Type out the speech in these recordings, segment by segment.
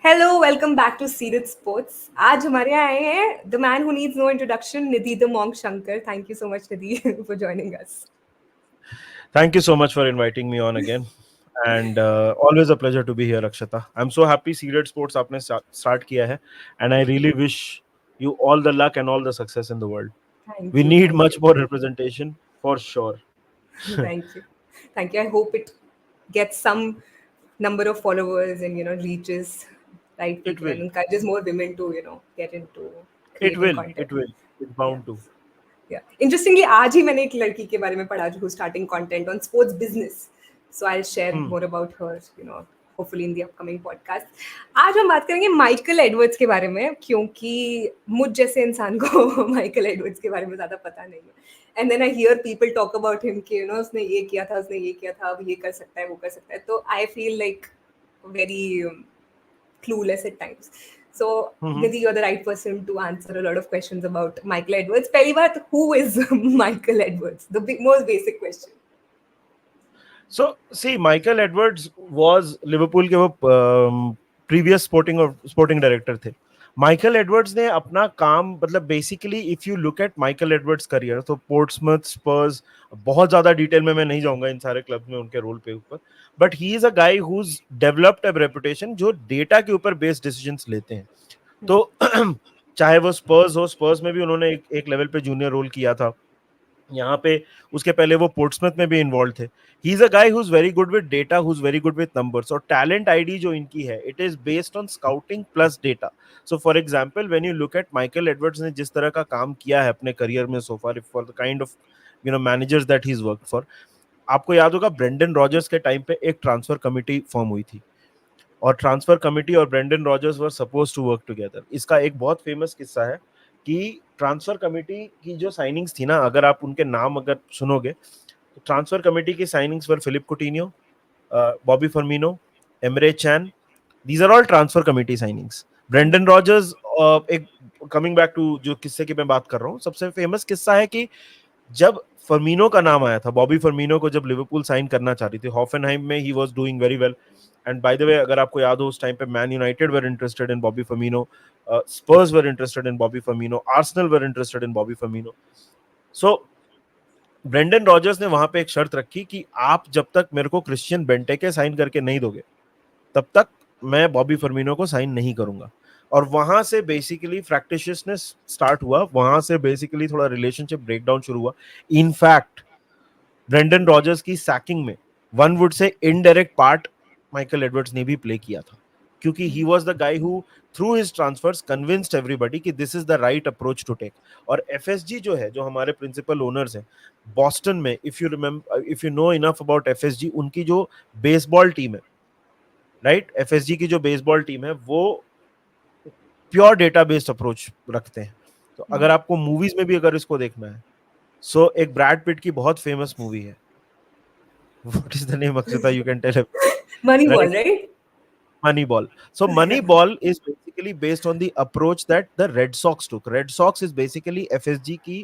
Hello, welcome back to serious sports. आज हमारे यहाँ आए हैं the man who needs no introduction, Nidhi the monk Shankar. Thank you so much Nidhi for joining us. Thank you so much for inviting me on again. And always a pleasure to be here, Akshata. I'm so happy Seeded Sports आपने start किया है, and I really wish you all the luck and all the success in the world. Thank We you, need thank much more representation for sure. You, thank you, thank you. I hope it gets some number of followers and reaches right It people and will. encourages more women to get into It creating will. It content. will. It's Yeah. bound to. Interestingly, आज ही मैंने एक लड़की के बारे में पढ़ा जो starting content on sports business. So I'll share Hmm. more about her, hopefully in the upcoming podcast. आज हम बात करेंगे माइकल एडवर्ड्स के बारे में, क्योंकि मुझ जैसे इंसान को माइकल एडवर्ड्स के बारे में ज़्यादा पता नहीं है. And then I hear people talk about him कि उसने ये किया था, उसने ये किया था, अब ये कर सकता है, वो कर सकता है. तो I feel like very clueless at times. So, Hmm. Nidhi, you're the right person to answer a lot of questions about Michael Edwards. पहली बात, who is Michael Edwards? The most basic question. So see, Michael Edwards was Liverpool के वो previous sporting director थे. Michael Edwards ने अपना काम मतलब basically if you look at Michael Edwards career तो पोर्ट्समथ स्पर्स बहुत ज्यादा डिटेल में मैं नहीं जाऊंगा इन सारे क्लब्स में उनके रोल पे ऊपर but he is a guy who's developed a reputation जो डेटा के ऊपर बेस्ड डिसीजंस लेते हैं तो चाहे वो स्पर्स हो स्पर्स में भी उन्होंने एक लेवल पे जूनियर रोल किया था यहाँ पे उसके पहले वो पोर्ट्समथ में भी इन्वॉल्व थे he is a guy who is very good with data who is very good with numbers और टैलेंट आईडी जो इनकी है it is based on scouting plus data so for example when you look at Michael Edwards ने जिस तरह का काम किया है अपने करियर में so far for the kind of managers that he is worked for आपको याद होगा ब्रेंडन रॉजर्स के टाइम पे एक ट्रांसफर कमिटी फॉर्म हुई थी और ट्रांसफर कमिटी और Brendan Rodgers were suppose to work together इसका एक बहुत फेमस किस्सा है कि ट्रांसफर कमिटी की जो साइनिंग्स थी ना अगर आप उनके नाम अगर सुनोगे तो ट्रांसफर कमिटी की signings were Philippe Coutinho Bobby Firmino Emre Can these are all transfer committee signings Brendan Rodgers एक कमिंग बैक टू जो किस्से की मैं बात कर रहा हूँ सबसे फेमस किस्सा है कि जब फर्मिनो का नाम आया था बॉबी फर्मिनो को जब लिवरपूल साइन करना चाह रही थी हॉफनहाइम में he was doing very well and bye the वे अगर आपको याद हो उस टाइम पे man United were interested in Bobby Firmino Spurs were interested in Bobby Firmino Arsenal were interested in Bobby Firmino so Brendon Rogers ने वहां पे एक शर्त रखी कि आप जब तक मेरे को क्रिश्चियन बेंटेके साइन करके नहीं दोगे तब तक मैं बॉबी फर्मिनो को साइन नहीं करूंगा और वहां से बेसिकली फ्रैक्टिशियसनेस स्टार्ट हुआ वहां से बेसिकली थोड़ा रिलेशनशिप ब्रेकडाउन शुरू हुआ इनफैक्ट ब्रेंडन रॉजर्स की सैकिंग में one would say indirect part Michael Edwards ने भी प्ले किया था क्योंकि he was the guy who through his transfers convinced everybody कि this is the right approach to take और एफएसजी जो है जो हमारे प्रिंसिपल ओनर्स हैं बॉस्टन में if you remember if you know enough about FSG उनकी जो बेसबॉल टीम है राइट एफएसजी की जो बेसबॉल टीम है वो प्योर डेटा बेस्ड अप्रोच रखते हैं तो अगर आपको मूवीज में भी अगर इसको देखना है सो एक ब्रैड पिट की बहुत फेमस मूवी है what is the name Akshata you can tell Moneyball, right right? Moneyball. So Moneyball is basically based on the approach that the Red Sox took. Red Sox is basically FSG की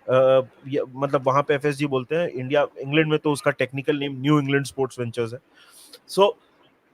मतलब वहां पे FSG बोलते हैं India England में तो उसका technical name New England Sports Ventures है सो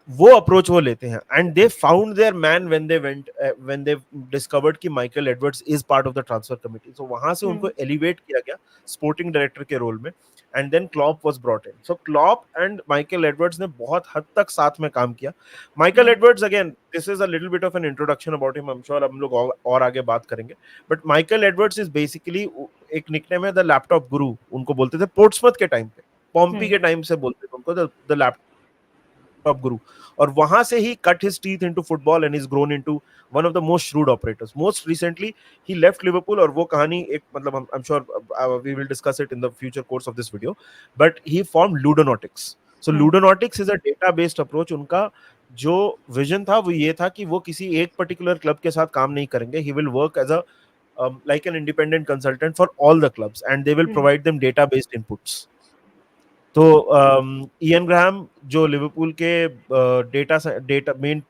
वो अप्रोच वो लेते हैं and they found their man when they discovered कि Michael Edwards is part of the transfer committee so वहां से उनको एलिवेट किया गया स्पोर्टिंग डायरेक्टर के रोल में and then Klopp was brought in so Klopp and Michael Edwards ने बहुत हद तक साथ में काम किया Michael Edwards again this is a little bit of an introduction about him I am sure हम लोग और आगे बात करेंगे but Michael Edwards is basically एक निकनेम है द लैपटॉप गुरु उनको बोलते थे पोर्ट्समथ के टाइम पे पॉम्पी के टाइम से बोलते थे उनको द लैपटॉप guru और वहां से ही cut his teeth into football and he's grown into one of the most shrewd operators most recently he left liverpool और वो कहानी एक मतलब I'm sure we will discuss it in the future course of this video but he formed ludonautics so ludonautics is a data based approach उनका जो vision था वो ये था कि वो किसी एक पर्टिकुलर क्लब के साथ काम नहीं करेंगे he will work as a like an independent consultant for all the clubs and they will provide them data based inputs तो इयन ग्राहम जो लिवरपूल के डेटा मेन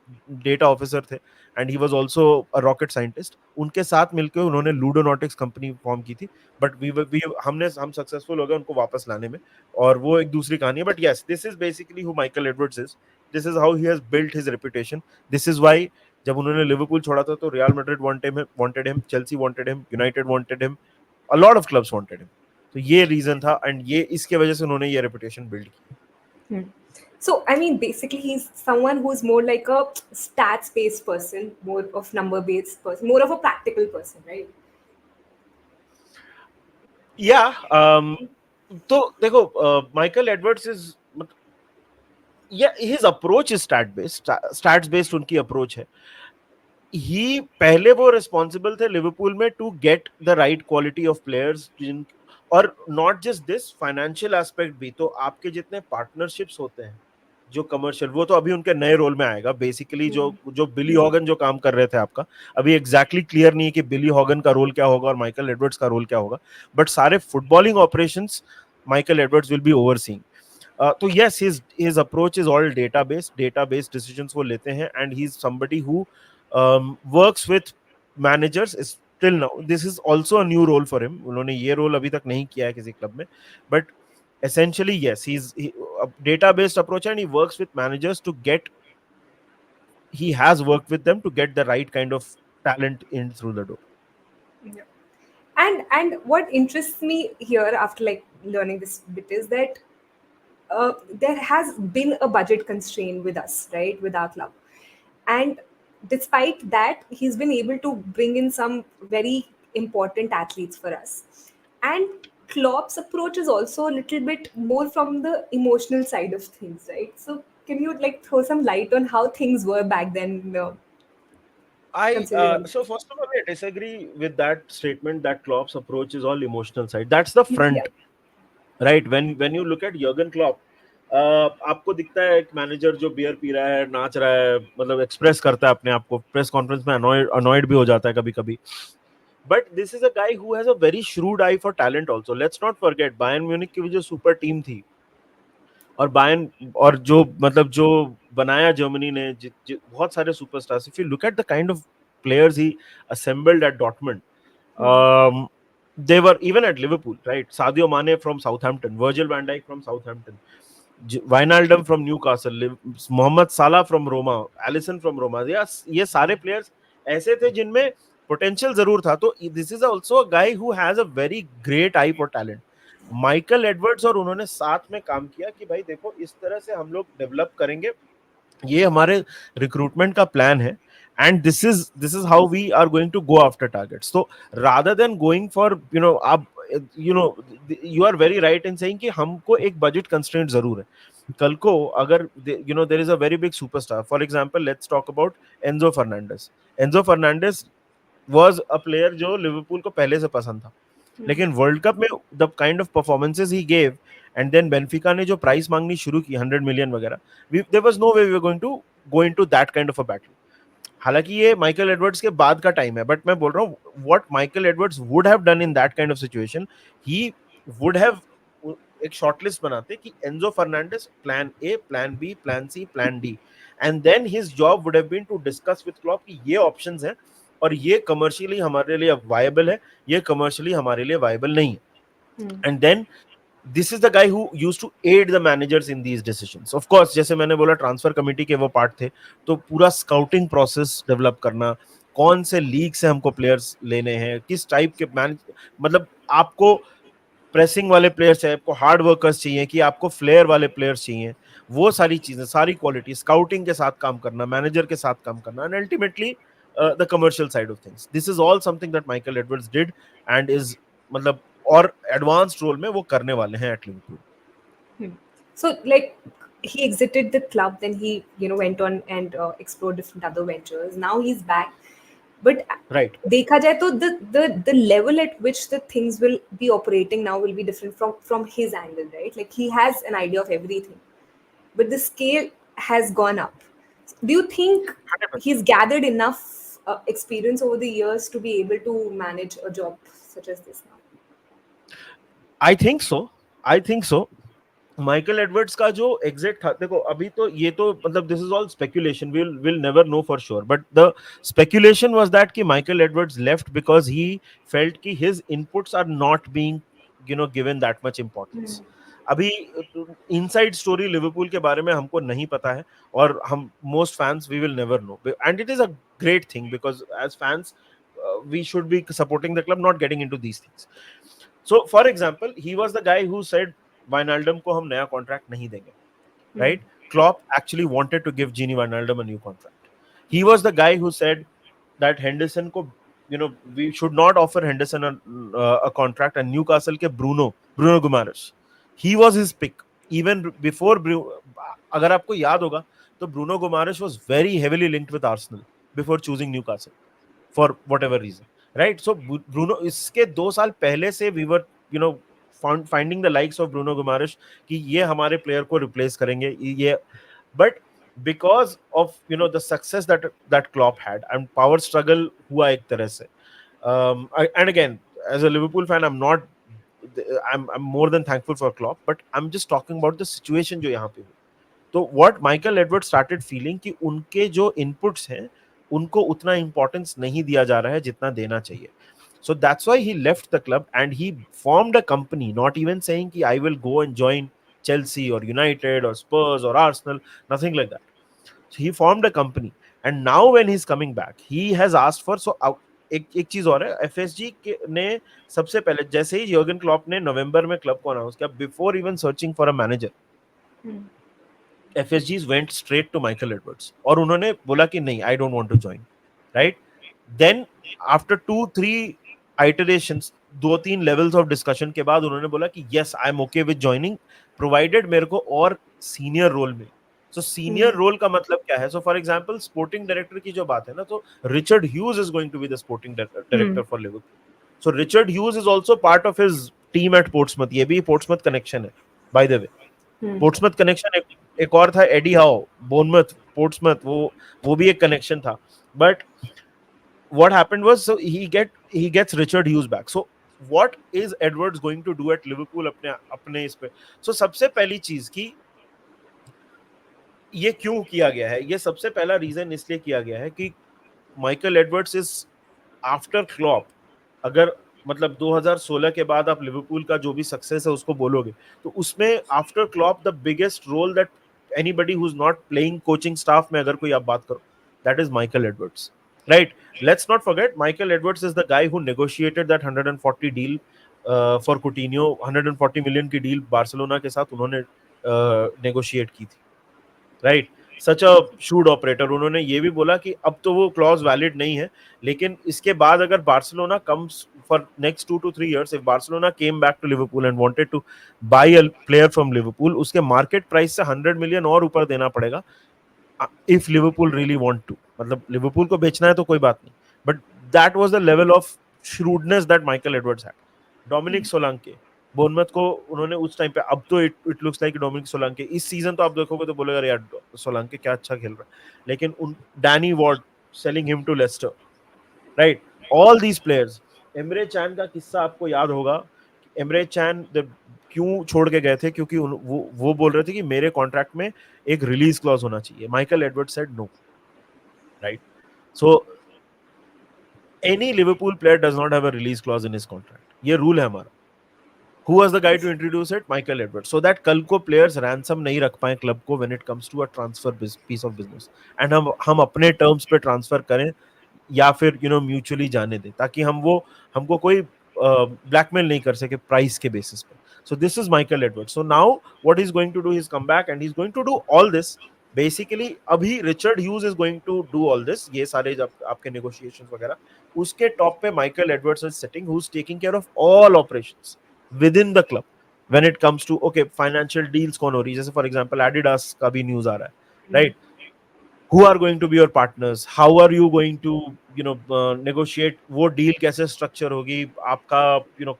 डेटा ऑफिसर थे, and he was also a rocket scientist, उनके साथ मिलकर उन्होंने लूडोनॉटिक्स company form की थी, बट वी हम सक्सेसफुल हो गए उनको वापस लाने में, और वो एक दूसरी कहानी है। But yes, this is basically who Michael Edwards is, this is how he has built his reputation, this is why जब उन्होंने लिवरपूल छोड़ा था तो Real Madrid wanted him, Chelsea wanted him, United wanted him, a lot of clubs wanted him. तो ये reason था, and ये इसके वजह से उन्होंने ये रेपुटेशन बिल्ड की। Hmm. So, I mean, basically, he's someone who's more like a stats based person, more of number based person, more of a practical person, right? या तो देखो, माइकल एडवर्ड्स इज, या his approach is stats based उनकी approach है। He पहले वो responsible थे Liverpool में to get the right quality of players, और not just this, financial aspect भी। तो आपके जितने पार्टनरशिप्स होते हैं जो कमर्शियल, वो तो अभी उनके नए रोल में आएगा बेसिकली। जो Hmm. जो बिली हॉगन जो काम कर रहे थे आपका, अभी एग्जैक्टली क्लियर नहीं है कि बिली हॉगन का रोल क्या होगा और माइकल एडवर्ड्स का रोल क्या होगा, बट सारे footballing operations Michael Edwards will be overseeing. तो yes, his approach is all data based decisions वो लेते हैं, and he's somebody who works with managers is till now. This is also a new role for him, उन्होंने ये role अभी तक नहीं किया है किसी क्लब में, but essentially yes, a data based approach, and he works with managers to get, he has worked with them to get the right kind of talent in through the door. Yeah. And what interests me here after like learning this bit is that there has been a budget constraint with us, right, with our club, and despite that, he's been able to bring in some very important athletes for us. And Klopp's approach is also a little bit more from the emotional side of things, right? So, can you like throw some light on how things were back then, considering? So first of all, I disagree with that statement that Klopp's approach is all emotional side. That's the Yeah. front, right. When you look eight Jurgen Klopp, आपको दिखता है एक manager जो beer P रहा है, नाच रहा है, मतलब एक्सप्रेस करता है अपने आप को, प्रेस कॉन्फ्रेंस में अनॉयड भी हो जाता है कभी कभी, but this is a guy who has a very shrewd I for talent also. Let's not forget Bayern Munich की जो सुपर टीम थी, और बायर्न, और जो मतलब जो बनाया जर्मनी ने, बहुत सारे superstars, if you look at the kind of players he assembled at Dortmund, Hmm. they were even at Liverpool, right? Sadio Mane from Southampton, Virgil van Dijk from Southampton, Wijnaldum from Newcastle, Mohamed Salah from Roma, Alisson from Roma. Yes, ये सारे players ऐसे थे जिनमें potential जरूर था। तो this is also a guy who has a very great eye for talent. Michael Edwards और उन्होंने साथ में काम किया कि भाई देखो, इस तरह से हम लोग डेवलप करेंगे, ये हमारे रिक्रूटमेंट का प्लान है, and this is how we are going to go after targets. So rather than going for, आप, you know you are very right in saying कि हमको एक budget constraint जरूर है। कल को अगर there is a very big superstar, for example let's talk about Enzo Fernandez was a player जो लिवरपूल को पहले से पसंद था, Hmm. लेकिन वर्ल्ड कप में the kind of performances he gave, and then Benfica ने जो प्राइस मांगनी शुरू की 100 मिलियन वगैरह, there was no way we were going to go into that kind of a battle. हालांकि ये माइकल एडवर्ड्स के बाद का टाइम है, बट मैं बोल रहा हूँ what Michael Edwards would have done in that kind of situation, he would have एक शॉर्टलिस्ट बनाते कि Enzo Fernandes plan A, plan B, plan C, plan D, and then his job would have been to discuss with Klopp कि ये options हैं और ये commercially हमारे लिए वायबल है, ये कमर्शियली हमारे लिए वायबल नहीं है, Hmm. And then this is the guy who used to aid the managers in these decisions. Of course, जैसे मैंने बोला ट्रांसफर कमेटी के वो पार्ट थे, तो पूरा स्काउटिंग प्रोसेस डेवलप करना, कौन से लीग से हमको प्लेयर्स लेने हैं, किस टाइप के मतलब आपको प्रेसिंग वाले प्लेयर्स चाहिए, आपको हार्ड वर्कर्स चाहिए, कि आपको फ्लेयर वाले प्लेयर्स चाहिए, वो सारी चीजें, सारी क्वालिटी, स्काउटिंग के साथ काम करना, मैनेजर के साथ काम करना, and ultimately the commercial side of things, this is all something that Michael Edwards did, and is मतलब और एडवांस्ड रोल में वो करने वाले हैं at Liverpool. Hmm. So, like, he exited the club, then he, went on and explored different other ventures. Now he's back, but right. देखा जाए तो the level at which the things will be operating now will be different from his angle, right? Like he has an idea of everything, but the scale has gone up. Do you think he's gathered enough experience over the years to be able to manage a job such as this now? I think so, I think so, Michael Edwards का जो exit था, देखो अभी तो ये तो मतलब this is all speculation, will never know for sure, but the speculation was that कि Michael Edwards left because he felt कि his inputs are not being given that much importance. अभी इनसाइड स्टोरी लिवरपूल के बारे में हमको नहीं पता है, और हम most fans we will never know, and it is a great thing because as fans we should be supporting the club, not getting into these things. So for example, he was the guy who said Wijnaldum को हम नया contract नहीं देंगे, right? Klopp actually wanted to give Gini Wijnaldum a new contract. He was the guy who said that Henderson को, we should not offer Henderson a contract, and Newcastle के Bruno Guimaraes, he was his pick even before अगर आपको याद होगा तो Bruno Guimaraes was very heavily linked with Arsenal before choosing Newcastle for whatever reason, right? So Bruno, इसके 2 साल पहले से we were finding the likes of Bruno Guimaraes कि ये हमारे प्लेयर को रिप्लेस करेंगे ये, but because of the success that Klopp had and power struggle हुआ एक तरह से, and again as a Liverpool fan I'm more than thankful for Klopp, but I'm just talking about the situation जो यहाँ पे हुई. तो what Michael Edwards started feeling कि उनके जो inputs हैं उनको उतना importance नहीं दिया जा रहा है जितना देना चाहिए. So that's why he left the club and he formed a company, not even saying कि I will go and join Chelsea or United or Spurs or Arsenal, nothing like that. So he formed a company, and now when he's coming back, he has asked for, so एक चीज और है, FSG ने सबसे पहले जैसे ही Jurgen Klopp ने नवंबर में क्लब को अनाउंस किया, before even searching for a manager, FSGs went straight to Michael Edwards और उन्होंने बोला कि नहीं, I don't want to join, right? Then after 2-3 iterations, 2-3 levels of discussion के बाद उन्होंने बोला कि yes, I'm okay with joining, provided मेरे को और senior role में. So senior role का मतलब क्या है? So for example, sporting director की जो बात है ना, तो Richard Hughes is going to be the sporting director for Liverpool. So Richard Hughes is also part of his team at Portsmouth. ये भी Portsmouth connection है, by the way. पोर्ट्समथ कनेक्शन एक और था, एडी हाउ, बोर्नमथ, पोर्ट्समथ, वो भी एक connection था. But what happened was, so he gets Richard Hughes back. So what is Edwards going to do at Liverpool अपने इस पे? So सबसे पहली चीज की ये क्यों किया गया है, ये सबसे पहला रीजन इसलिए किया गया है कि Michael Edwards is after Klopp. अगर मतलब 2016 के बाद आप लिवरपूल का जो भी सक्सेस है उसको बोलोगे, तो उसमें after Klopp the biggest role that anybody who is not playing coaching staff में अगर कोई आप बात करो, that is Michael Edwards, right? Let's not forget, Michael Edwards is the guy who negotiated that 140 deal for Coutinho. 140 million की deal Barcelona के साथ उन्होंने नेगोशिएट की थी, right? Such a shrewd operator. उन्होंने ये भी बोला कि अब तो वो क्लॉज वैलिड नहीं है, लेकिन इसके बाद अगर Barcelona comes for next 2 to 3 years, if Barcelona came back to Liverpool and wanted to buy a player from Liverpool, उसके मार्केट प्राइस से 100 मिलियन और ऊपर देना पड़ेगा if Liverpool really want to. मतलब लिवरपूल को बेचना है तो कोई बात नहीं, but that was the level of shrewdness that Michael Edwards had. Dominic Solanke, Bournemouth को उन्होंने उस टाइम पे, अब तो it looks like Dominic Solanke इस सीजन तो आप देखोगे तो बोलेगा यार सोलांके क्या अच्छा खेल रहा है, लेकिन Danny Ward selling him to Leicester, right? All these players. Emre Can का किस्सा आपको याद होगा. एमरे चैन क्यों छोड़ के गए थे? क्योंकि वो बोल रहे थे कि मेरे कॉन्ट्रैक्ट में एक रिलीज क्लॉज होना चाहिए. Michael Edwards said no, right? So any Liverpool player does not have a release clause in his contract. ये रूल है हमारा. Who was the guy to introduce it? Michael Edwards. So that कल को players ransom नहीं रख पाए club को when it comes to a transfer piece of business. And हम अपने terms पे transfer करें या फिर mutually जाने दें, ताकि हमको कोई blackmail नहीं कर सके price के basis पे. So this is Michael Edwards. So now what he's going to do is come back and he's going to do all this. Basically अभी Richard Hughes is going to do all this. ये सारे जब आपके negotiations वगैरह, उसके top पे Michael Edwards is sitting, who's taking care of all operations within the club when it comes to okay financial deals कौन हो रही है, जैसे for example Adidas का भी news आ रहा है, right? Who are going to be your partners, how are you going to negotiate, वो deal कैसे structure होगी, आपका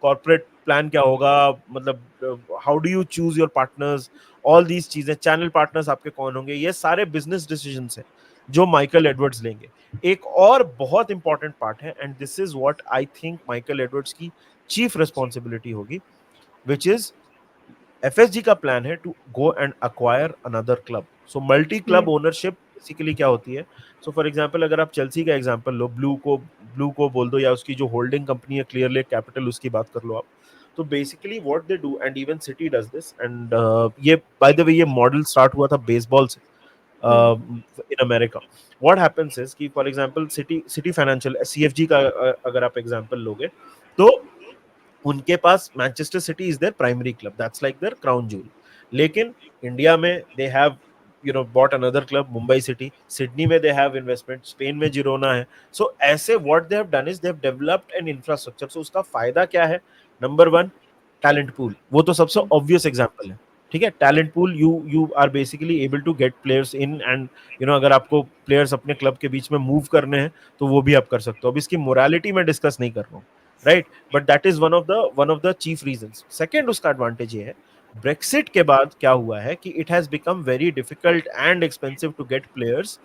corporate plan क्या होगा, मतलब how do you choose your partners, all these चीजें, channel partners आपके कौन होंगे, ये सारे business decisions हैं जो माइकल एडवर्ड्स लेंगे. एक और बहुत इंपॉर्टेंट पार्ट है, and this is what I think Michael Edwards की चीफ रिस्पॉन्सिबिलिटी होगी, which is FSG का प्लान है to go and acquire another club. So multi club ownership basically क्या होती है? सो फॉर एग्जांपल अगर आप चेल्सी का एग्जांपल लो, ब्लू को बोल दो, या उसकी जो होल्डिंग कंपनी है क्लियर लेक कैपिटल, उसकी बात कर लो आप. तो basically what they do, and even City does this, and ये बाय द वे ये मॉडल स्टार्ट हुआ था बेसबॉल से in America. What happens is कि for example City Financial CFG का अगर आप एग्जांपल लोगे, तो उनके पास Manchester City is their primary club, that's like their crown jewel. लेकिन इंडिया में they have bought another club, Mumbai City. Sydney में दे हैव इन्वेस्टमेंट, स्पेन में जिरोना है. सो ऐसे what they have done is they have developed an infrastructure. So उसका फायदा क्या है? Number one, talent pool. वो तो सबसे ऑब्वियस एग्जांपल है. ठीक है, talent pool, you are basically able to get players in, and अगर आपको प्लेयर्स अपने क्लब के बीच में मूव करने हैं तो वो भी आप कर सकते हो. अब इसकी मोरालिटी में डिस्कस नहीं कर रहा हूँ, right, but that is one of the chief reasons. Second, उसका एडवांटेज ये है, ब्रेक्सिट के बाद क्या हुआ है कि it has become very difficult and expensive to get players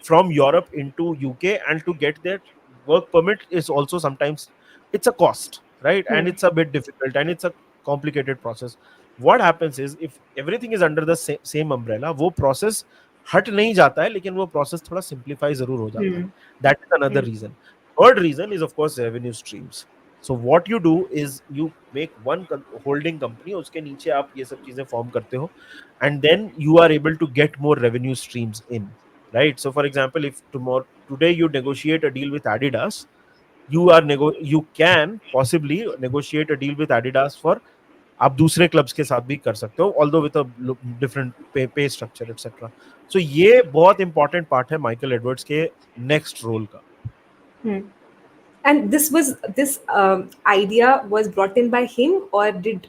from Europe into UK, and to get that work permit is also sometimes it's a cost, right, and it's a bit difficult and it's a complicated process. What happens is if everything is under the same umbrella, वो process हट नहीं जाता है, लेकिन वो process थोड़ा simplify जरूर हो जाता है. That is another reason. Third reason is of course revenue streams. So what you do is you make one holding company, उसके नीचे आप ये सब चीजें फॉर्म करते हो, and then you are able to get more revenue streams in. Right, so for example, if today you negotiate a deal with Adidas, you can possibly negotiate a deal with Adidas for आप दूसरे clubs के साथ भी कर सकते हो, although with a different pay structure etc. So ये बहुत इंपॉर्टेंट पार्ट है माइकल एडवर्ड्स के नेक्स्ट रोल का. And this idea was brought in by him, or did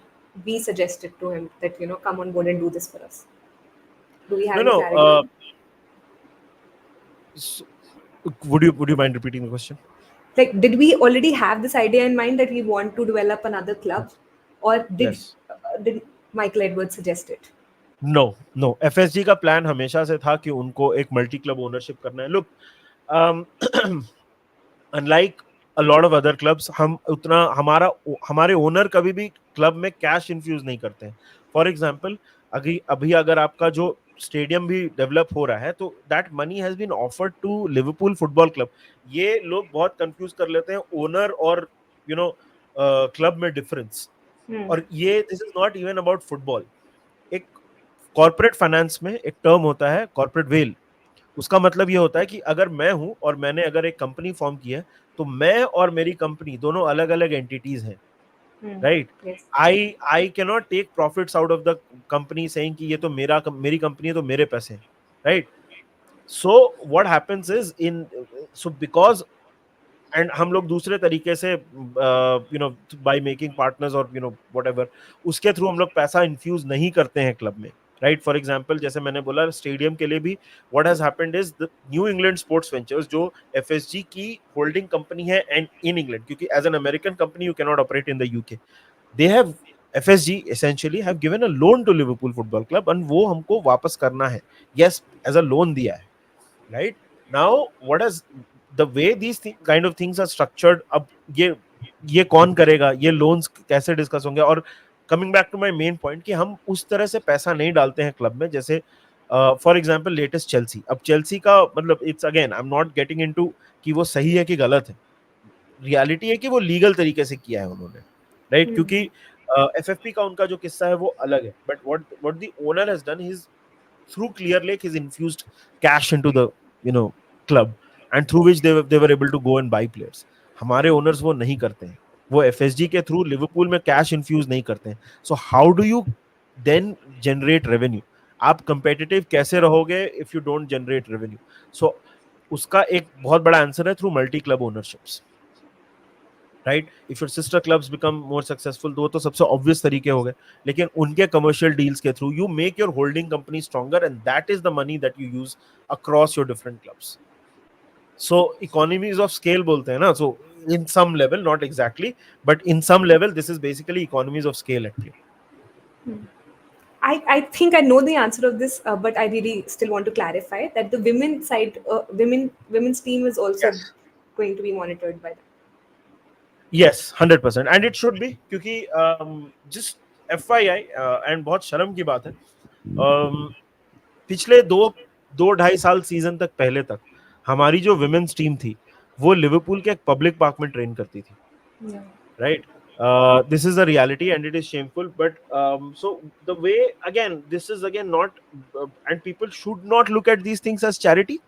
we suggest it to him that come on board and do this for us? Do we have any clarity? So, would you mind repeating the question? Like, did we already have this idea in mind that we want to develop another club, or did Michael Edwards suggest it? No, FSG का plan हमेशा से था कि उनको एक multi club ownership करना है. Look, unlike a lot of other clubs, हम उतना हमारे ओनर कभी भी क्लब में कैश इन्फ्यूज नहीं करते हैं. फॉर एग्जाम्पल, अभी अगर आपका जो स्टेडियम भी डेवलप हो रहा है, तो that money has been offered to Liverpool football club. ये लोग बहुत कंफ्यूज कर लेते हैं ओनर और क्लब में डिफरेंस. और ये this is not even about football. एक कॉर्पोरेट फाइनेंस में एक टर्म होता है कॉर्पोरेट वेल. उसका मतलब ये होता है कि अगर मैं हूं और मैंने अगर एक कंपनी फॉर्म की है, तो मैं और मेरी कंपनी दोनों अलग अलग एंटिटीज हैं, right. I can not take profits out of the company saying कि ये तो मेरी कंपनी है तो मेरे पैसे हैं, right. So what happens is so because, and हम लोग दूसरे तरीके से बाय मेकिंग पार्टनर्स और व्हाटएवर, उसके थ्रू हम लोग पैसा इन्फ्यूज नहीं करते हैं क्लब में, राइट. फॉर एग्जांपल, जैसे मैंने बोला स्टेडियम के लिए भी what has happened is the New England Sports Ventures, जो FSG की होल्डिंग कंपनी है एंड इन इंग्लैंड, क्योंकि as an American company you can not operate in the UK. They have FSG essentially have given a loan to Liverpool Football Club, and वो हमको वापस करना है. Yes, as a loan दिया है, right. Now what has the way these kind of things are structured, अब ये कौन करेगा, ये लोन्स कैसे डिस्कस होंगे. और coming back to my main point कि हम उस तरह से पैसा नहीं डालते हैं क्लब में, जैसे फॉर एग्जांपल लेटेस्ट चेल्सी. अब चेल्सी का मतलब it's again I am not getting into कि वो सही है कि गलत है. रियलिटी है कि वो लीगल तरीके से किया है उन्होंने, राइट. क्योंकि FFP का उनका जो किस्सा है वो अलग है, but what the owner has done is through Clear Lake he's infused cash into the club, and through which they were able to go and buy players. हमारे ओनर्स वो नहीं करते हैं, वो FSG के थ्रू लिवरपूल में cash infuse नहीं करते हैं. So how do you then generate revenue? आप कंपेटिटिव कैसे रहोगे if you don't generate revenue? So उसका एक बहुत बड़ा आंसर है through multi club ownerships, right. If your sister clubs become more successful, तो सबसे ऑब्वियस तरीके हो गए, लेकिन उनके कमर्शियल डील्स के through you make your holding company stronger, and that is the money that you use across your different clubs. So economies of scale बोलते हैं ना. So in some level, not exactly, but in some level this is basically economies of scale at play. I think I know the answer of this, but I really still want to clarify that the women's side, women's team is also going to be monitored by them. Yes, 100%, and it should be, क्योंकि just FYI and बहुत शर्म की बात है, पिछले दो 2.5 साल season तक पहले तक हमारी जो विमेन्स टीम थी वो लिवरपूल के एक पब्लिक पार्क में ट्रेन करती थी, Yeah. right? This is a reality and it is shameful, but so the way, again, this is again not and people should not look at these things as charity,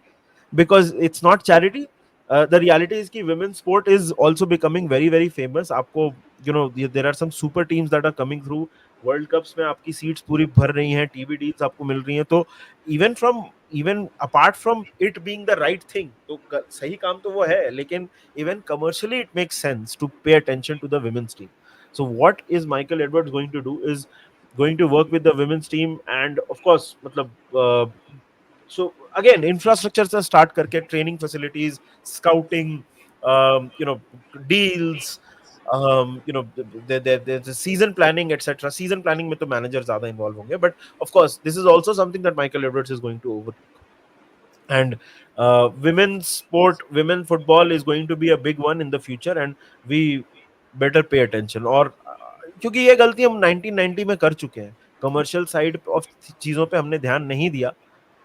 because it's not charity. The reality is that women's sport is also becoming very very famous. आपको there are some super teams that are coming through world cups में, आपकी seats पूरी भर रही हैं, TV deals आपको मिल रही हैं, तो even apart from it being the right thing, तो सही काम तो वो है, लेकिन even commercially it makes sense to pay attention to the women's team. So what is Michael Edwards going to do is going to work with the women's team, and of course मतलब so again infrastructure से start करके training facilities, scouting, deals, there's a season planning etc. Season planning में तो manager ज़्यादा involve होंगे, but of course this is also something that Michael Edwards is going to overlook. And women football is going to be a big one in the future, and we better pay attention. और क्योंकि ये गलती हम 1990 में कर चुके हैं, commercial side of चीजों पे हमने ध्यान नहीं दिया,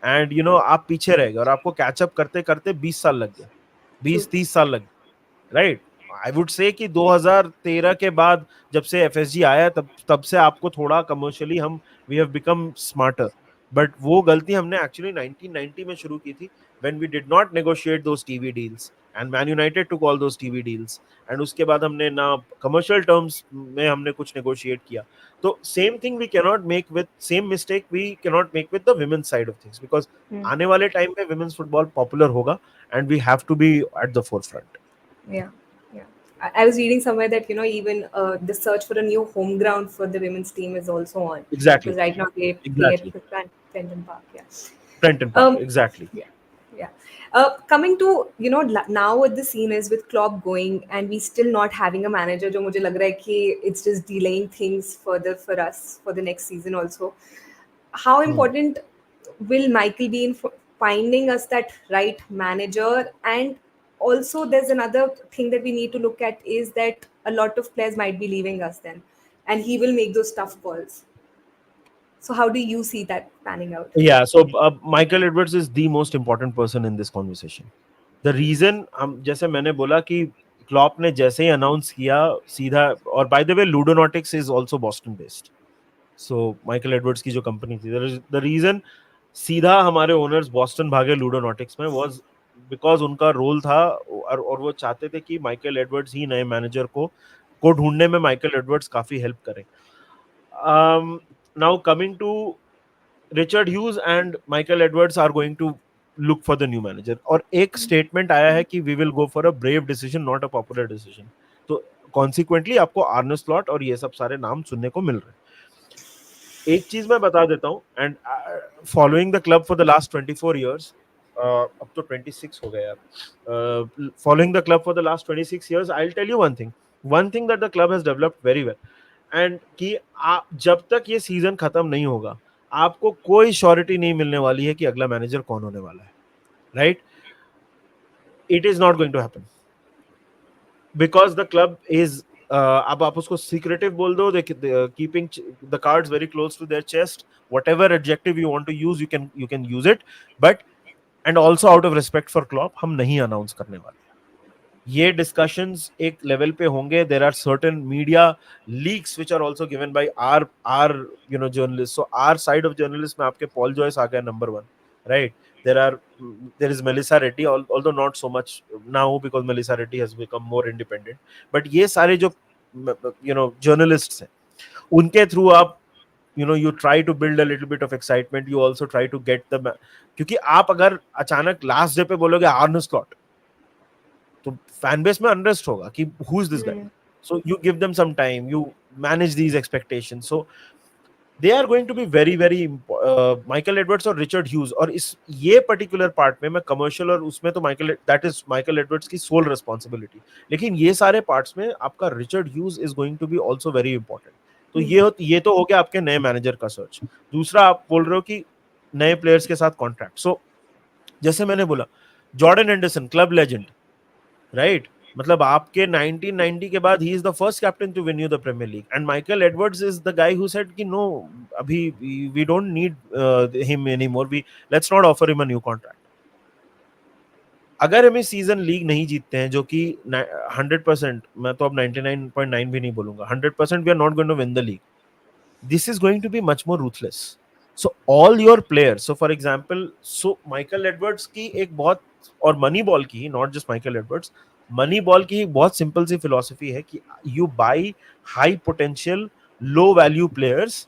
एंड आप पीछे रह गए और आपको कैचअप करते करते 20 साल लग गए, 20-30 साल लग गए, राइट? आई वुड से कि 2013 के बाद जब से एफएसजी आया तब से आपको थोड़ा कमर्शियली हम we have become smarter, but वो गलती हमने एक्चुअली 1990 में शुरू की थी, when we did not negotiate those TV deals and Man United took all those TV deals, and उसके बाद हमने ना कमर्शियल टर्म्स में हमने कुछ नेगोशिएट किया. तो same thing we can not make with same mistake we can not make with the women's side of things, because आने वाले टाइम में विमेन्स फुटबॉल पॉपुलर होगा and we have to be at the forefront. Yeah, yeah. I was reading somewhere that even the search for a new home ground for the women's team is also on. Exactly. Because right now they play at Exactly. Prenton Park. Yeah. Prenton Park, exactly. Yeah, yeah. Coming to now what the scene is with Klopp going and we still not having a manager, जो मुझे लग रहा है कि it's just delaying things further for us for the next season also. How important will Michael be in finding us that right manager? And also there's another thing that we need to look at is that a lot of players might be leaving us then, and he will make those tough calls. So how do you see that panning out? Yeah, so Michael Edwards is the most important person in this conversation. The reason हम जैसे मैंने बोला कि Klopp ने जैसे ही announce किया सीधा, और by the way Ludonautics is also Boston based, so Michael Edwards की जो कंपनी थी, द रीजन सीधा हमारे ओनर्स बॉस्टन भागे लूडोनॉटिक्स में वाज बिकॉज उनका रोल था, और वो चाहते थे कि माइकल एडवर्ड्स ही नए मैनेजर को ढूंढने में माइकल एडवर्ड्स काफी हेल्प करें. Now coming to Richard Hughes and Michael Edwards are going to look for the new manager, और एक स्टेटमेंट आया है कि we will go for a brave decision not a popular decision. तो consequently आपको आर्ने slot और ये सब सारे नाम सुनने को मिल रहे हैं. एक चीज मैं बता देता हूँ, and following the club for the last 24 years, अब तो 26 हो गया यार, following the club for the last 26 years, I will tell you one thing that the club has developed very well, and कि जब तक ये सीजन खत्म नहीं होगा आपको कोई श्योरिटी नहीं मिलने वाली है कि अगला मैनेजर कौन होने वाला है, right? It is not going to happen because the club is अब आप उसको सीक्रेटिव बोल दो, keeping the cards very close to their chest, whatever adjective you want to use you can use it, but and also out of respect for Klopp हम नहीं announce करने वाले. ये डिस्कशंस एक लेवल पे होंगे. There are certain media leaks which are also given by our journalist. So our side of journalist में आपके पॉल जॉयस आ गया number 1, right? there is Melissa Reddy, although not so much now because Melissa Reddy has become more independent, but ये सारे जो journalists हैं उनके through आप you try to build a little bit of excitement, you also try to get the, क्योंकि आप अगर अचानक लास्ट डे पे बोलोगे आर्ने स्लॉट तो फैन बेस में अनरेस्ट होगा कि who is this guy. So you give them some time, you manage these expectations. So they are going to be very very Michael Edwards और Richard Hughes, और इस ये पर्टिकुलर पार्ट में मैं commercial और उसमें तो दैट इज माइकल एडवर्ड्स की सोल रिस्पॉन्सिबिलिटी, लेकिन ये सारे पार्ट्स में आपका Richard Hughes is going to be also very important. तो ये तो हो गया आपके नए मैनेजर का सर्च. दूसरा आप बोल रहे हो कि नए प्लेयर्स के साथ कॉन्ट्रैक्ट. सो जैसे मैंने बोला Jordan Henderson club legend, right? मतलब आपके 1990 के बाद ही is the first captain to win you the premier league, and Michael Edwards is the guy who said कि नो, अभी we don't need him anymore, we let's not offer him a new contract. अगर हम इस season league नहीं जीतते हैं, जो कि 100%, मैं तो अब 99.9 भी नहीं बोलूंगा, 100% we are not going to win the league, this is going to be much more ruthless. So all your players, so for example, so Michael Edwards की एक बहुत, और मनी बॉल की, not just Michael Edwards, money ball की एक बहुत simple सी philosophy है कि you buy high potential low value players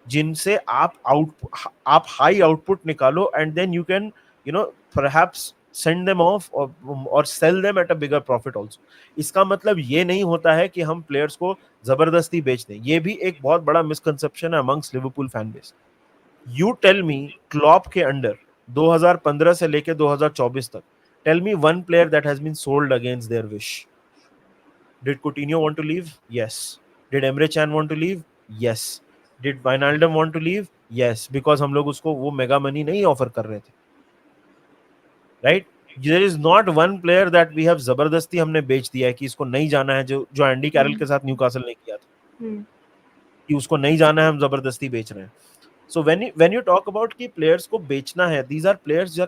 जिनसे आप हाई आउटपुट निकालो, and then you can perhaps send them off or sell them at a bigger profit also. इसका मतलब ये नहीं होता है कि हम प्लेयर्स को जबरदस्ती बेच दें, ये भी एक बहुत बड़ा मिसकंसेप्शन है amongst Liverpool fan base. You tell me, Klopp के अंडर 2015 से लेके 2024 तक, tell me one player that has been sold against their wish. Did Coutinho want to leave? Yes. Did Emre Can want to leave? Yes. Did Wijnaldum want to leave? Yes. Because हम लोग उसको वो mega money नहीं offer कर रहे थे, right? There is not one player that we have जबरदस्ती हमने बेच दिया है कि इसको नहीं जाना है, जो एंडी कैरल के साथ न्यूकासल ने किया था कि उसको नहीं जाना है, हम जबरदस्ती बेच रहे हैं। So when you talk about कि प्लेयर्स को बेचना है, these are players,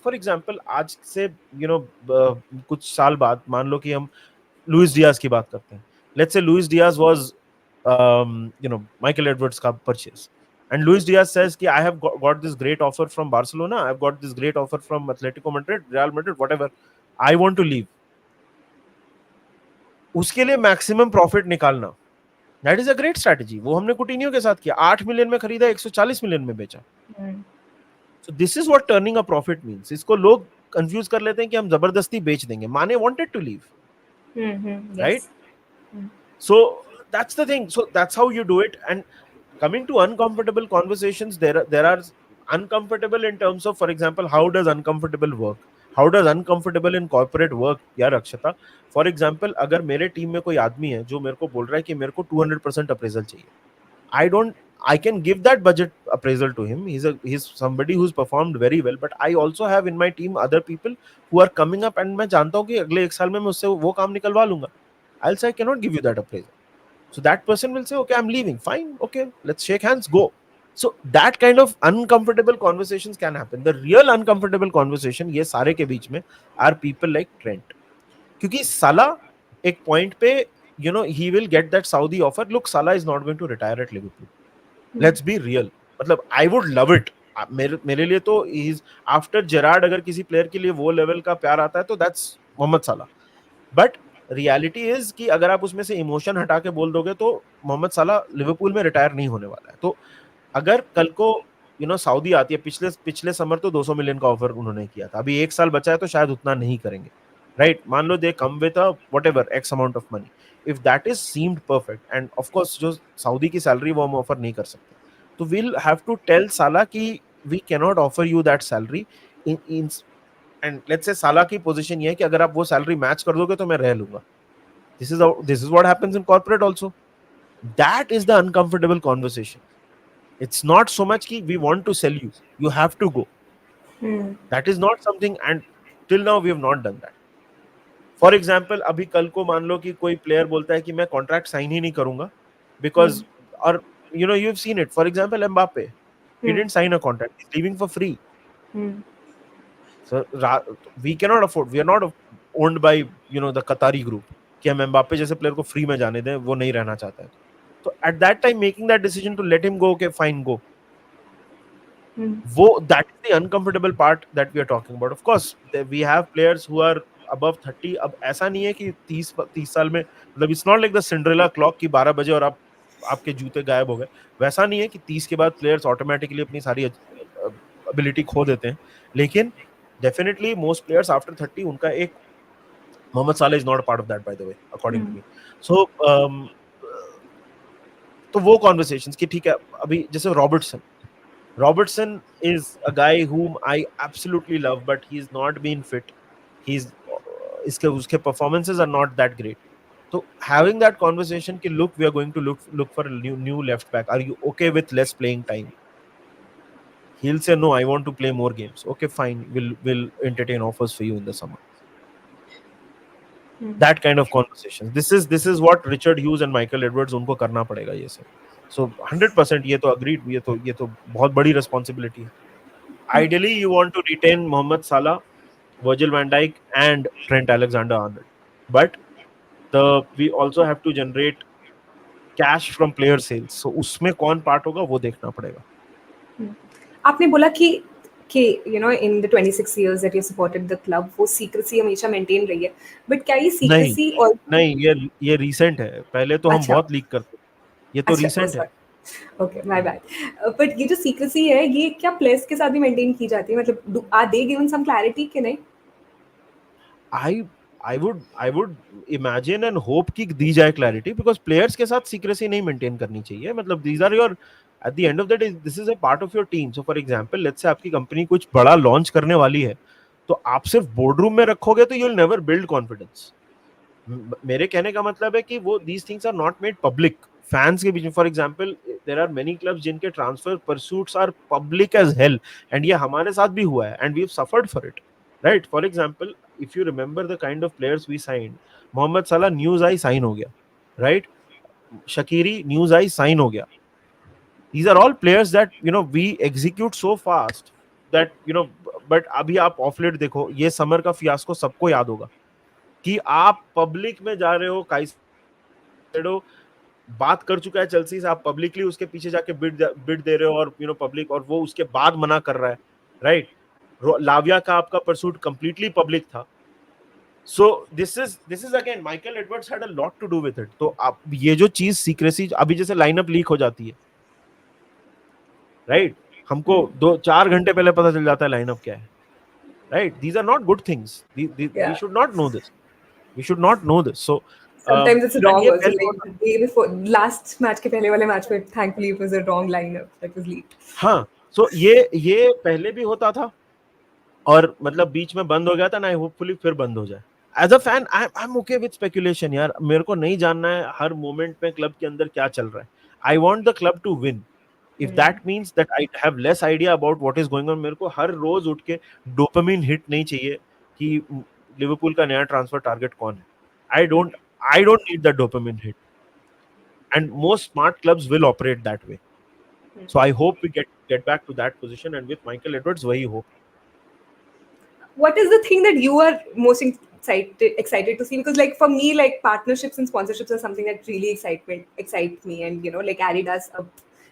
for example आज से कुछ साल बाद मान लो कि हम लुइस डियाज की बात करते हैं, let's say Luis Diaz was Michael Edwards का purchase, and Luis Diaz says कि I have got this great offer from Barcelona, I've got this great offer from Atletico Madrid, Real Madrid, whatever, I want to leave. उसके लिए maximum profit निकालना, that is a great strategy. वो हमने कुटिन्यो के साथ किया, 8 million में खरीदा, 140 मिलियन में बेचा। So this is what turning a profit means. इसको लोग कंफ्यूज कर लेते हैं कि हम जबरदस्ती बेच देंगे। माने wanted to leave, right? So that's the thing, so that's how you do it. And coming to uncomfortable conversations, there are uncomfortable in terms of, for example, how does uncomfortable work, how does uncomfortable in corporate work यार अक्षता। For example, अगर मेरे team में कोई आदमी है जो मेरे को बोल रहा है कि मेरे को 200% अप्रेजल चाहिए, I can give that budget appraisal to him. He's somebody who's performed very well, but I also have in my team other people who are coming up, and मैं जानता हूँ कि अगले 1 साल में मैं उससे वो काम निकलवा लूंगा। I'll say I cannot give you that appraisal. So that person will say, okay, I'm leaving. Fine. Okay, let's shake hands, go. So that kind of uncomfortable conversations can happen. The real uncomfortable conversation ये सारे के बीच में are people like Trent. क्योंकि Salah एक point पे, he will get that Saudi offer. Look, Salah is not going to retire at Liverpool. Let's be real. मतलब I would love it. मेरे लिए तो he's after Gerrard, अगर किसी player के लिए वो लेवल का प्यार आता है तो that's मोहम्मद साला. बट रियलिटी इज कि अगर आप उसमें से इमोशन हटा के बोल दोगे तो मोहम्मद साला लिवरपूल में रिटायर नहीं होने वाला है। तो अगर कल को सऊदी आती है, पिछले समर तो 200 मिलियन का ऑफर उन्होंने किया था, अभी 1 साल बचा है तो शायद उतना नहीं करेंगे, राइट? मान लो they come with a whatever X amount of money, if that is seemed perfect, and of course जो सऊदी की सैलरी वो हम ऑफर नहीं कर सकते, तो we'll have to tell Salah कि we can not offer you that salary in and let's say Salah की पोजीशन ये है कि अगर आप वो सैलरी मैच कर दोगे तो मैं रह लूंगा। This is what happens in corporate also. That is the uncomfortable conversation. It's not so much कि we want to sell you, you have to go. That is not something, and till now we have not done that. For example, अभी कल को मान लो कि कोई player बोलता है कि मैं कॉन्ट्रैक्ट साइन ही नहीं करूंगा बिकॉज, और you have seen it, for example Mbappe, he didn't sign a contract, he is leaving for free. So we cannot afford, we are not owned by the Qatari group कि हम Mbappe जैसे player को free में जाने दें, वो नहीं रहना चाहता है। तो at that time making that decision to let him go, okay fine, go, वो that is the uncomfortable part that we are talking about. Of course we have players who are above 30. अब ऐसा नहीं है कि 30 साल में, मतलब it's not like the Cinderella clock कि 12 बजे और आपके जूते गायब हो गए, वैसा नहीं है कि 30 के बाद प्लेयर्स ऑटोमेटिकली अपनी सारी एबिलिटी खो देते हैं। लेकिन डेफिनेटली मोस्ट प्लेयर्स आफ्टर 30, उनका एक, Mohamed Salah is not a part of that by the way according to me. So तो वो कॉन्वर्सेशंस कि ठीक है, अभी जैसे Robertson is a guy whom I absolutely love, but he's not been fit. He's उसके performances are not that great. So having that conversation कि look, we are going to look for a new left back. Are you okay with less playing time? He'll say, no, I want to play more games. Okay, fine. We'll entertain offers for you in the summer. that kind of conversations. This is what Richard Hughes and Michael Edwards उनको करना पड़ेगा ये सब. So 100% ये तो agreed, ये तो बहुत बड़ी responsibility है. Ideally you want to retain Mohamed Salah, Virgil van Dijk and Trent Alexander-Arnold, but we also have to generate cash from player sales. So उसमें कौन part होगा वो देखना पड़ेगा. आपने बोला कि you know in the 26 years that you supported the club वो secrecy हमेशा maintain रही है, but क्या ये secrecy और नहीं ये recent है. पहले तो हम बहुत leak करते थे. ये तो recent है. Okay, my bad. But ये जो secrecy है ये क्या players के साथ भी maintain की जाती है? मतलब are they given some clarity कि नहीं? I would imagine and hope कि दी जाए clarity, because players के साथ secrecy नहीं maintain करनी चाहिए. मतलब these are your, at the end of the day, this is a part of your team. So for example, let's say आपकी company कुछ बड़ा launch करने वाली है, तो आप सिर्फ boardroom में रखोगे तो you'll never build confidence. मेरे कहने का मतलब है कि वो these things are not made public. Fans के बीच में, for example, there are many clubs जिनके transfer pursuits are public as hell, and ये हमारे साथ भी हुआ है, and we've suffered for it, right? For example, if you remember the kind of players we signed, Mohammad साला news आई sign हो गया, right? Shaqiri news आई sign हो गया. These are all players that we execute so fast that but अभी आप of late देखो, ये summer का फियास्को सबको याद होगा कि आप पब्लिक में जा रहे हो, काइसेडो बात कर चुका है चेल्सी से, आप पब्लिकली उसके पीछे जाके बिड दे रहे हो, और पब्लिक, और वो उसके बाद मना कर रहा है, राइट? लाविया का आपका परसूट कंप्लीटली पब्लिक था. So this is again, Michael Edwards had a lot to do with it. तो आप ये जो चीज सीक्रेसी, अभी जैसे लाइनअप लीक हो जाती है, राइट? हमको 2-4 घंटे पहले पता चल जाता है लाइनअप क्या है, right? These are not good things. We should not know this. We should not know this. So sometimes it's wrong also. Like the day before last match के पहले वाले match में, thankfully it was a wrong lineup that was leaked. हाँ, so ये पहले भी होता था, और मतलब बीच में बंद हो गया था ना, होपफुली फिर बंद हो जाए. As a fan, I'm okay with speculation यार. मेरे को नहीं जानना है हर मोमेंट में क्लब के अंदर क्या चल रहा है. I want the club to win. If that means that I have less idea about what is going on, मेरे को हर रोज उठ के डोपामिन हिट नहीं चाहिए कि लिवरपूल का नया ट्रांसफर टारगेट कौन है. I don't need that dopamine hit. And most smart clubs will operate that way. So I hope we get back to that position, and with Michael Edwards, वही hope. What is the thing that you are most excited to see? Because like for me, like partnerships and sponsorships are something that really excites me, and like Adidas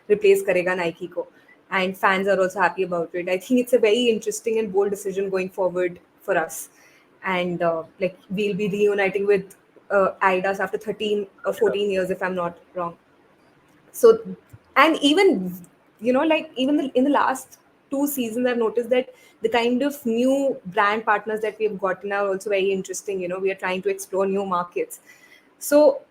replace karega Nike ko, and fans are also happy about it. I think it's a very interesting and bold decision going forward for us, and like we'll be reuniting with Adidas after 13 or 14 years, if I'm not wrong. So, and even like even in the last 2 seasons, I've noticed that the kind of new brand partners that we've gotten are also very interesting. We are trying to explore new markets. So,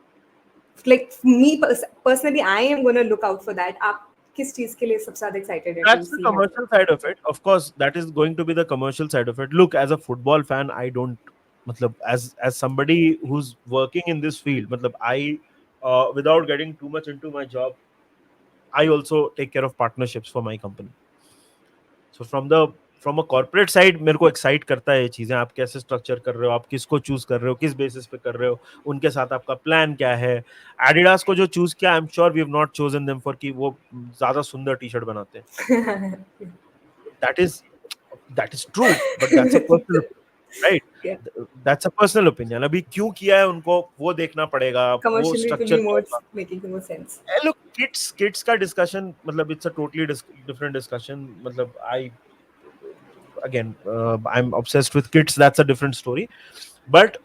like me personally, I am going to look out for that. आप किस चीज के लिए सबसे ज़्यादा excited है? That's the commercial side of it. Of course, that is going to be the commercial side of it. Look, as a football fan, I don't, मतलब as somebody who's working in this field, मतलब I, without getting too much into my job, I also take care of partnerships for my company. So from a corporate side, मेरे को excite करता है ये चीजें. आप कैसे structure कर रहे हो, आप किसको choose कर रहे हो, किस basis पे कर रहे हो, उनके साथ आपका plan क्या है. Adidas को जो choose किया, I'm sure we have not chosen them for कि वो ज़्यादा सुंदर टी-शर्ट बनाते हैं. That is true, but that's a personal opinion, right? Yeah. That's a personal opinion. अभी क्यों किया है उनको वो देखना पड़ेगा. Commercially, वो it will structure be more making more sense. Look, kids का discussion, मतलब it's a totally different discussion. मतलब I'm obsessed with kids. That's a different story. But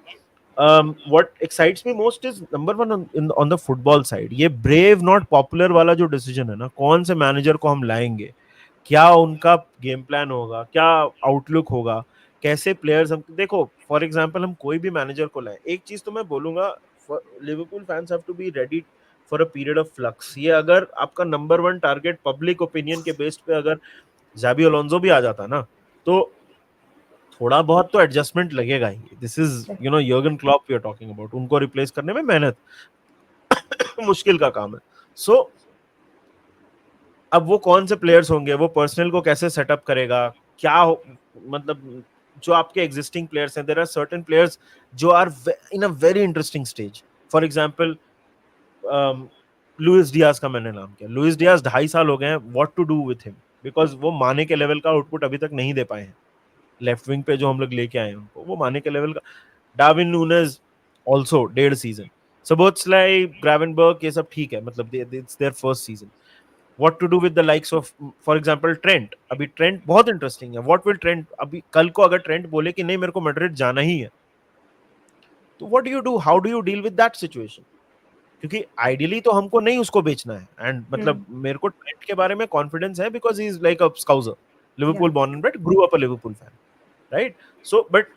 what excites me most is number one on the football side. ये brave not popular वाला जो decision है ना, कौन से manager को हम लाएंगे, क्या उनका गेम प्लान होगा, क्या आउटलुक होगा, कैसे प्लेयर्स हम देखो. फॉर एग्जांपल हम कोई भी मैनेजर को लाएं, एक चीज तो मैं बोलूंगा, Liverpool fans have to be ready for a period of flux. ये अगर आपका नंबर 1 टारगेट पब्लिक ओपिनियन के बेस्ड पे अगर ज़ाबी अलोंसो भी आ जाता ना, तो थोड़ा बहुत तो एडजस्टमेंट लगेगा ही. This is Jürgen Klopp we are talking about. उनको रिप्लेस करने में मेहनत मुश्किल का काम है. सो अब वो कौन से प्लेयर्स होंगे, वो पर्सनल को कैसे सेटअप करेगा, क्या मतलब जो आपके एग्जिस्टिंग प्लेयर्स हैं, देयर आर सर्टेन प्लेयर्स जो are in a very interesting stage. For example Luis Diaz का मैंने नाम किया. लुइस डियाज 2.5 साल हो गए हैं. What to do with him, बिकॉज वो माने के लेवल का आउटपुट अभी तक नहीं दे पाए हैं. लेफ्ट विंग पे जो हम लोग लेके आए हैं उनको, वो माने के लेवल का. Darwin Nunez also 1.5 season. Szoboszlai, Gravenberch, ये सब ठीक है, मतलब it's their first season. What to do with the likes of, for example, Trent. अभी ट्रेंट बहुत इंटरेस्टिंग है. What will Trent, अभी कल को अगर ट्रेंट बोले कि नहीं मेरे को मैड्रिड जाना ही है, तो what do you do? How do you deal with that situation? क्योंकि आइडियली तो हमको नहीं उसको बेचना है. एंड मतलब मेरे को ट्रेंट के बारे में कॉन्फिडेंस है because he is like a Scouser, Liverpool born and bred, grew up a Liverpool fan, right? So but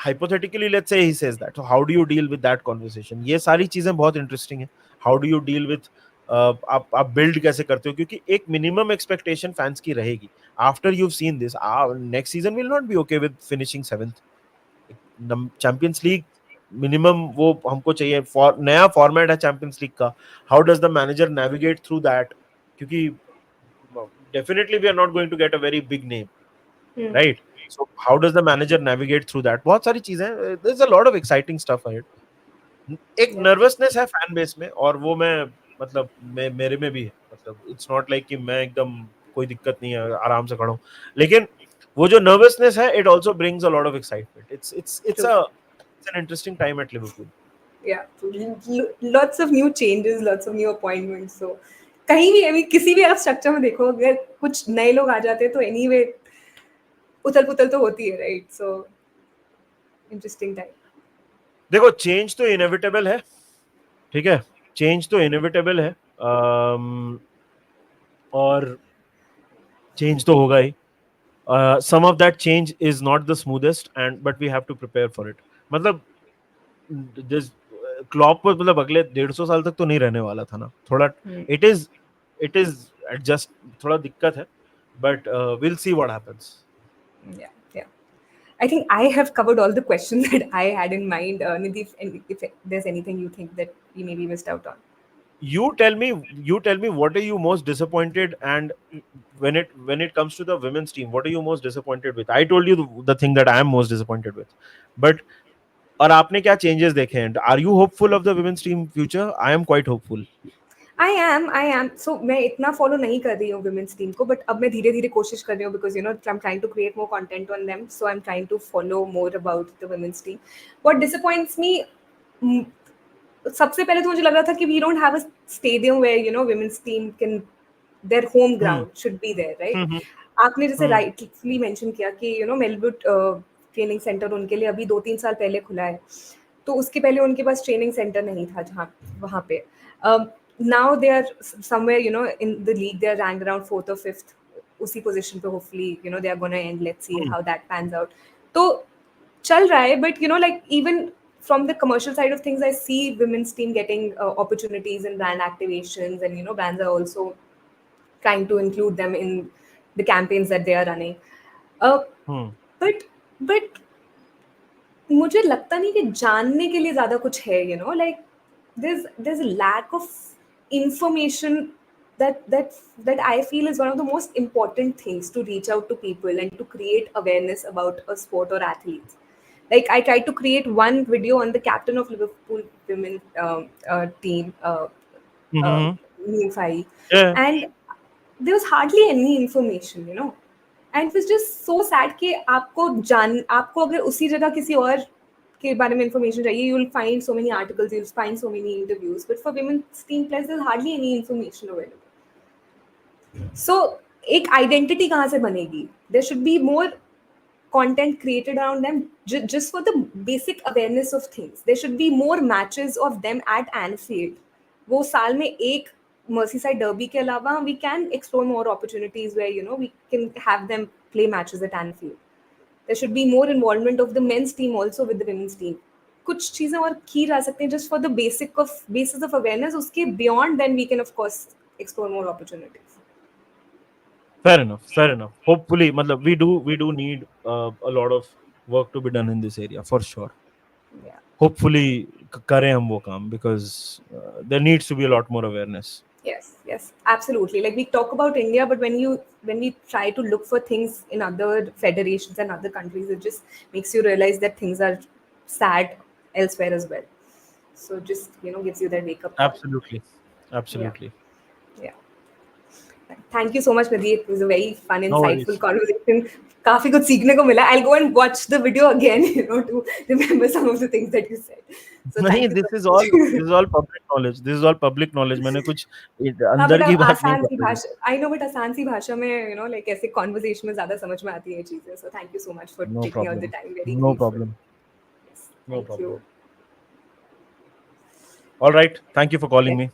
hypothetically let's say he says that, so how do you deal with that conversation? ये सारी चीजें बहुत interesting है. How do you deal with आप build कैसे करते हो, क्योंकि एक मिनिमम एक्सपेक्टेशन फैंस की रहेगी. After you seen this, next season will not be okay with finishing 7th. Champions league minimum वो हमको चाहिए. नया फॉर्मेट है चैंपियंस लीग का. How does the manager navigate through that, क्योंकि definitely we are not going to get a very big name, right? So how does the manager navigate through that. बहुत सारी चीजें, there is a lot of exciting stuff ahead. एक nervousness है fan base में, और वो मैं मतलब मेरे में भी है. मतलब इट्स नॉट लाइक कि मैं एकदम कोई दिक्कत नहीं है, आराम से खड़ा हूं. लेकिन वो जो नर्वसनेस है, it also brings a lot of excitement. It's an interesting time at Liverpool. Yeah, lots of new changes, lots of new appointments. So कहीं भी, I mean, किसी भी आप स्ट्रक्चर में देखो, अगर कुछ नए लोग आ जाते हैं तो anyway उथल पुथल तो होती है, राइट? So interesting time. देखो, चेंज तो इनएविटेबल है, ठीक है? चेंज तो इनएविटेबल है, और चेंज तो होगा ही. some of that change is not the smoothest, but we have to prepare for it. मतलब क्लॉप पर मतलब अगले 150 साल तक तो नहीं रहने वाला था ना. थोड़ा इट इज एडजस्ट, थोड़ा दिक्कत है, but will see what happens. Yeah. I think I have covered all the questions that I had in mind. Nidhi, if there's anything you think that we maybe missed out on. You tell me what are you most disappointed, and when it comes to the women's team, what are you most disappointed with? I told you the thing that I am most disappointed with, but और आपने क्या changes देखे हैं? Are you hopeful of the women's team future? I am quite hopeful. I am. So मैं इतना follow नहीं कर रही हूँ women's team को, but अब मैं धीरे धीरे कोशिश कर रही हूँ because I'm trying to create more content on them, so I'm trying to follow more about the women's team. What disappoints me, सबसे पहले तो मुझे लग रहा था कि we don't have a stadium where women's team can, their home ground should be there, right? आपने जैसे rightly mention किया कि मेलबुर्न ट्रेनिंग सेंटर उनके लिए अभी 2-3 साल पहले खुला है, तो उसके पहले उनके पास ट्रेनिंग सेंटर नहीं था जहाँ वहाँ पे. Now they are somewhere in the league, they are ranked around 4th or 5th, उसी पोजीशन पे. Hopefully they are going to end. Let's see how that pans out. तो चल रहा है, but like even from the commercial side of things, I see women's team getting opportunities in brand activations, and brands are also trying to include them in the campaigns that they are running. But मुझे लगता नहीं कि जानने के लिए ज़्यादा कुछ है, like there's a lack of information that I feel is one of the most important things to reach out to people and to create awareness about a sport or athletes. Like I tried to create one video on the captain of Liverpool women team, Nufai, and there was hardly any information, and it was just so sad कि आपको अगर उसी जगह किसी और के बारे में information चाहिए, you will find so many articles, you will find so many interviews, but for women's team players there's hardly any information available. So एक identity कहाँ से बनेगी? There should be more content created around them just for the basic awareness of things. There should be more matches of them at Anfield. वो साल में एक Merseyside Derby के अलावा we can explore more opportunities where we can have them play matches at Anfield. There should be more involvement of the men's team also with the women's team. कुछ चीजें और की जा सकती हैं just for the basis of awareness. उसके beyond then we can of course explore more opportunities. Fair enough. Hopefully, matlab we do need a lot of work to be done in this area for sure. Yeah. Hopefully करें हम वो काम, because there needs to be a lot more awareness. Yes. yes, absolutely. Like we talk about India, but when we try to look for things in other federations and other countries, it just makes you realize that things are sad elsewhere as well. So just gives you that wake up call. Absolutely, Yeah, absolutely. yeah. Thank you so much, Pradeep. It was a very fun, No insightful worries. conversation. काफी कुछ सीखने को मिला. I'll go and watch the video again, to remember some of the things that you said. So नहीं, thank you this so is all much. this is all public knowledge. This is all public knowledge. मैंने कुछ हाँ, but अंदर की बात नहीं आसान सी बताई. भाषा, आई नो, बट आसान सी भाषा में लाइक ऐसे कॉन्वर्सेशन में ज्यादा समझ में आती है ये चीजें. So thank you so much for No taking out the problem. Time. Very No grateful. problem. No thank you. problem. All right. Thank you for calling me.